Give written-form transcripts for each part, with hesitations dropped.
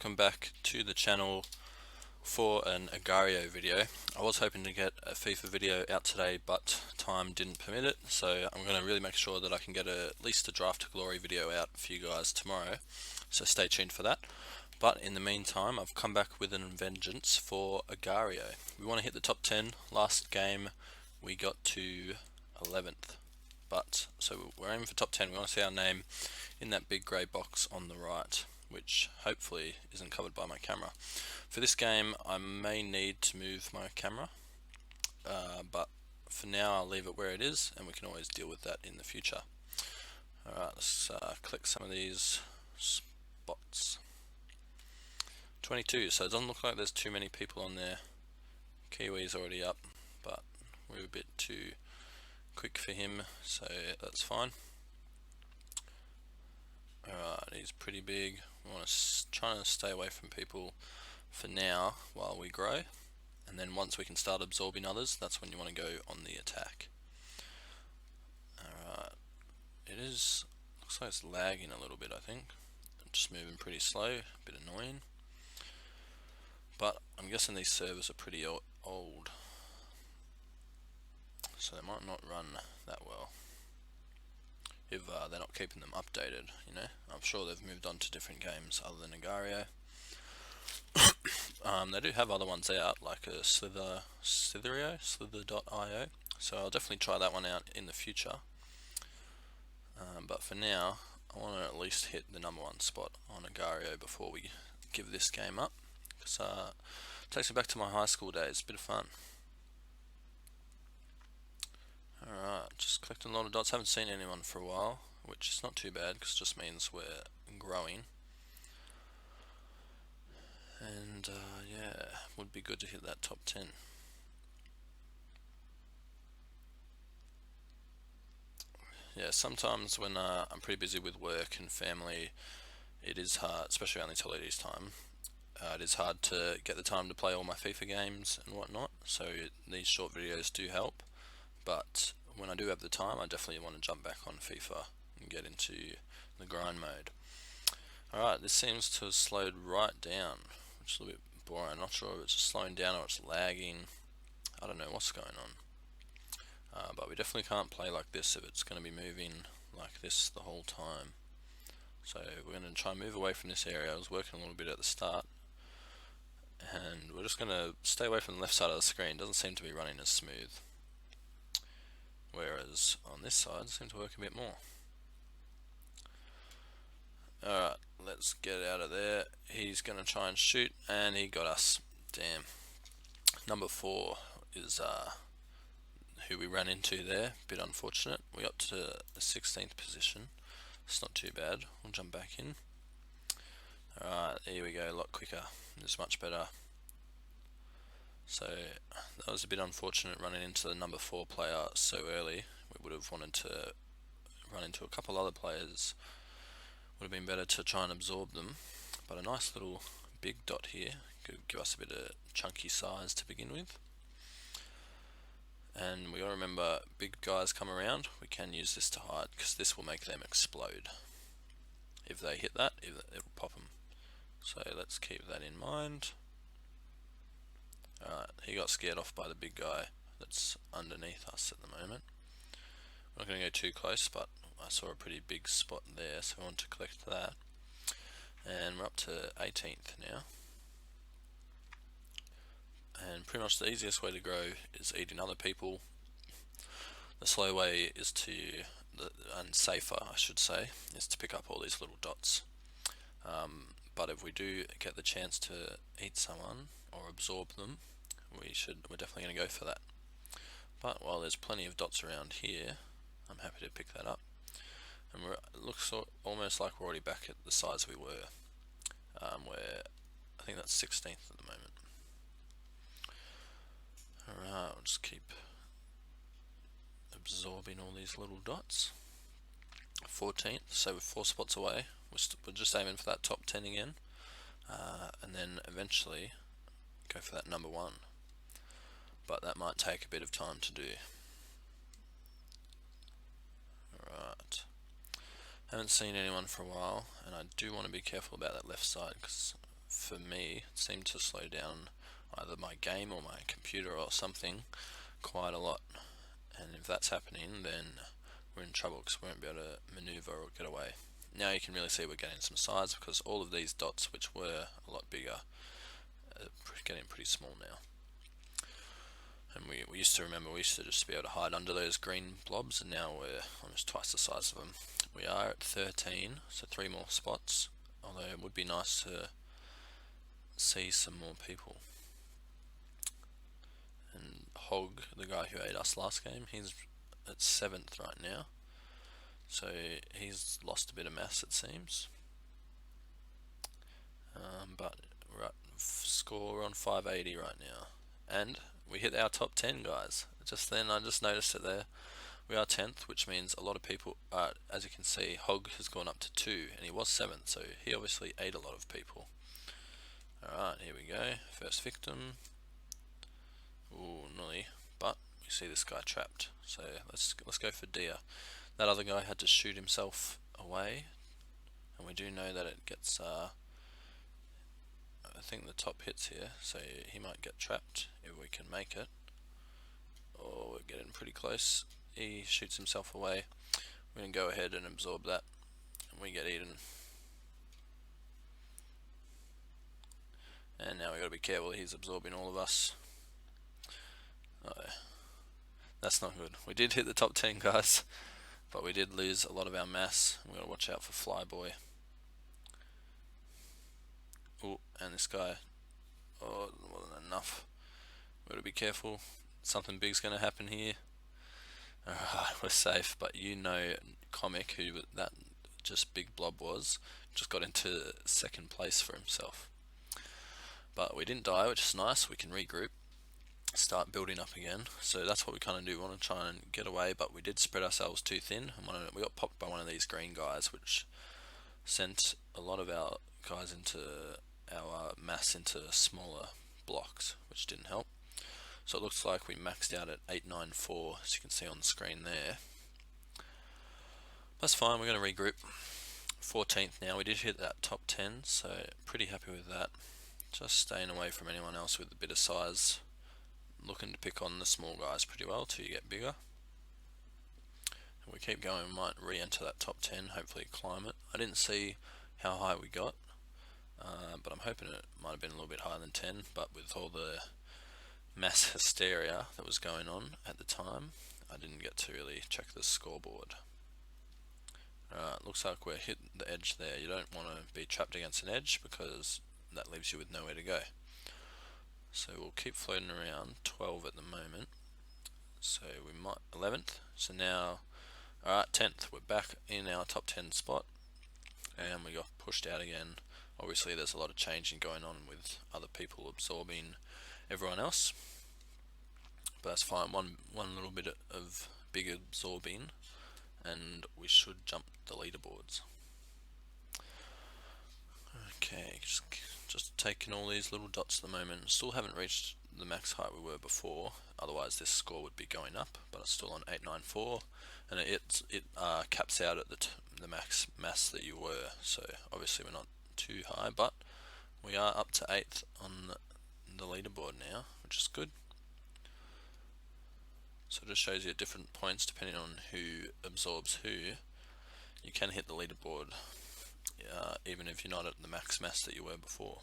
welcome back to the channel for an AGARIO video. I was hoping to get a FIFA video out today, but time didn't permit it, so I'm going to really make sure that I can get at least a Draft to Glory video out for you guys tomorrow, so stay tuned for that. But in the meantime, I've come back with an vengeance for AGARIO. We want to hit the top 10. Last game we got to 11th, but so we're aiming for top 10. We want to see our name in that big grey box on the right, which hopefully isn't covered by my camera. For this game I may need to move my camera, but for now I'll leave it where it is and we can always deal with that in the future. Alright, let's click some of these spots. 22, so it doesn't look like there's too many people on there. Kiwi's already up, but we're a bit too quick for him, so that's fine. Alright, he's pretty big. We want to try to stay away from people for now while we grow, and then once we can start absorbing others, that's when you want to go on the attack. Alright, looks like it's lagging a little bit, I think. Just moving pretty slow, a bit annoying. But I'm guessing these servers are pretty old, so they might not run that well if they're not keeping them updated, you know. I'm sure they've moved on to different games other than AGARIO. They do have other ones out, like a Slither.io, so I'll definitely try that one out in the future. But for now, I want to at least hit the #1 spot on AGARIO before we give this game up, because it takes me back to my high school days. A bit of fun. Alright, just collecting a lot of dots. Haven't seen anyone for a while, which is not too bad because it just means we're growing. And yeah, would be good to hit that top 10. Yeah, sometimes when I'm pretty busy with work and family, it is hard, especially around this holidays time. It is hard to get the time to play all my FIFA games and whatnot, so these short videos do help. But when I do have the time, I definitely want to jump back on FIFA and get into the grind mode. Alright, this seems to have slowed right down, which is a little bit boring. I'm not sure if it's just slowing down or it's lagging. I don't know what's going on. But we definitely can't play like this if it's going to be moving like this the whole time. So we're going to try and move away from this area. I was working a little bit at the start, and we're just going to stay away from the left side of the screen. It doesn't seem to be running as smooth, whereas on this side it seems to work a bit more. Alright, let's get out of there. He's going to try and shoot, and he got us. Damn. #4 is who we ran into there. Bit unfortunate. We got to the 16th position. It's not too bad. We'll jump back in. Alright, here we go. A lot quicker. It's much better. So that was a bit unfortunate running into the #4 player so early. We would have wanted to run into a couple other players. Would have been better to try and absorb them. But a nice little big dot here could give us a bit of chunky size to begin with. And we gotta remember, big guys come around, we can use this to hide, because this will make them explode. If they hit that, it'll pop them. So let's keep that in mind. Alright, he got scared off by the big guy that's underneath us at the moment. We're not going to go too close, but I saw a pretty big spot there, so I want to collect that. And we're up to 18th now. And pretty much the easiest way to grow is eating other people. The slow way is and safer I should say, is to pick up all these little dots. But if we do get the chance to eat someone or absorb them, we're definitely going to go for that. But while there's plenty of dots around here, I'm happy to pick that up. And it looks almost like we're already back at the size we were, where I think that's 16th at the moment. Alright, we'll just keep absorbing all these little dots. 14th, so we're 4 spots away. We're just aiming for that top 10 again, and then eventually go for that #1. But that might take a bit of time to do. Alright, haven't seen anyone for a while, and I do want to be careful about that left side because for me, it seemed to slow down either my game or my computer or something quite a lot. And if that's happening, then we're in trouble because we won't be able to maneuver or get away. Now you can really see we're getting some size because all of these dots, which were a lot bigger, are getting pretty small now. And we used to just be able to hide under those green blobs, and now we're almost twice the size of them. We are at 13, so 3 more spots, although it would be nice to see some more people. And Hog, the guy who ate us last game, he's at 7th right now, so he's lost a bit of mass, it seems. But we're at score on 580 right now, and we hit our top 10, guys. Just then I just noticed it there. We are 10th, which means a lot of people are, as you can see, Hog has gone up to 2, and he was 7th, so he obviously ate a lot of people. Alright, here we go. First victim. Ooh, nearly. But we see this guy trapped. So let's go for deer. That other guy had to shoot himself away, and we do know that it gets I think the top hits here, so he might get trapped if we can make it. Oh, we're getting pretty close. He shoots himself away. We're going to go ahead and absorb that, and we get eaten. And now we got to be careful, he's absorbing all of us. Oh, that's not good. We did hit the top 10, guys, but we did lose a lot of our mass. We got to watch out for Flyboy. Oh, and this guy, oh, it wasn't enough. We've got to be careful. Something big's going to happen here. Alright, we're safe, but you know Comic, who that just big blob was, just got into 2nd place for himself. But we didn't die, which is nice. We can regroup, start building up again. So that's what we kind of do. We want to try and get away, but we did spread ourselves too thin. And we got popped by one of these green guys, which sent a lot of our guys into our mass into smaller blocks, which didn't help. So it looks like we maxed out at 894, as you can see on the screen there. That's fine, we're going to regroup. 14th now, we did hit that top 10, so pretty happy with that. Just staying away from anyone else with a bit of size. Looking to pick on the small guys pretty well till you get bigger. If we keep going, we might re-enter that top 10, hopefully climb it. I didn't see how high we got, but I'm hoping it might have been a little bit higher than 10, but with all the mass hysteria that was going on at the time, I didn't get to really check the scoreboard. Looks like we're hitting the edge there. You don't want to be trapped against an edge because that leaves you with nowhere to go. So we'll keep floating around. 12 at the moment. So we might 11th. So now, alright, 10th. We're back in our top 10 spot, and we got pushed out again. Obviously, there's a lot of changing going on with other people absorbing everyone else, but that's fine. One little bit of big absorbing, and we should jump the leaderboards. Okay, just taking all these little dots at the moment. Still haven't reached the max height we were before, otherwise this score would be going up, but it's still on 894, and it caps out at the max mass that you were, so obviously we're not too high, but we are up to 8th on the leaderboard now, which is good. So it just shows you at different points, depending on who absorbs who, you can hit the leaderboard, even if you're not at the max mass that you were before.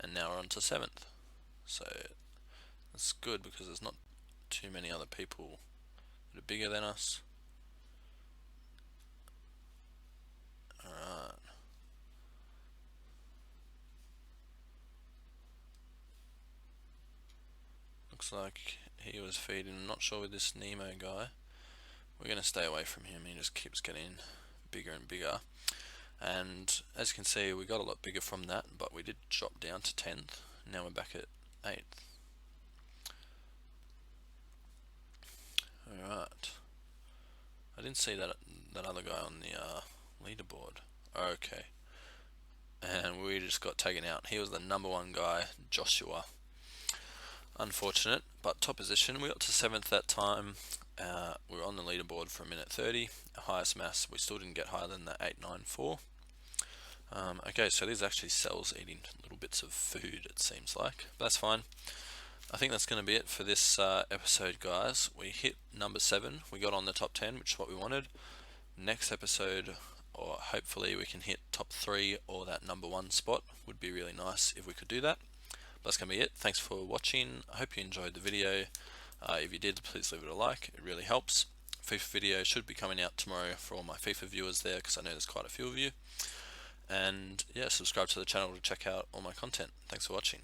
And now we're on to 7th, so that's good because there's not too many other people that are bigger than us. Alright. Looks like he was feeding. I'm not sure with this Nemo guy. We're going to stay away from him. He just keeps getting bigger and bigger. And as you can see, we got a lot bigger from that, but we did drop down to 10th. Now we're back at 8th. Alright. I didn't see that other guy on the leaderboard. Okay. And we just got taken out. He was the #1 guy, Joshua. Unfortunate, but top position. We got to 7th that time. We were on the leaderboard for a minute 30. Our highest mass, we still didn't get higher than the 894. Okay, so these actually cells eating little bits of food, it seems like. But that's fine. I think that's going to be it for this episode, guys. We hit number 7. We got on the top 10, which is what we wanted. Next episode, or hopefully we can hit top 3 or that number 1 spot. Would be really nice if we could do that. But that's going to be it. Thanks for watching. I hope you enjoyed the video. If you did, please leave it a like. It really helps. FIFA video should be coming out tomorrow for all my FIFA viewers there, because I know there's quite a few of you. And yeah, subscribe to the channel to check out all my content. Thanks for watching.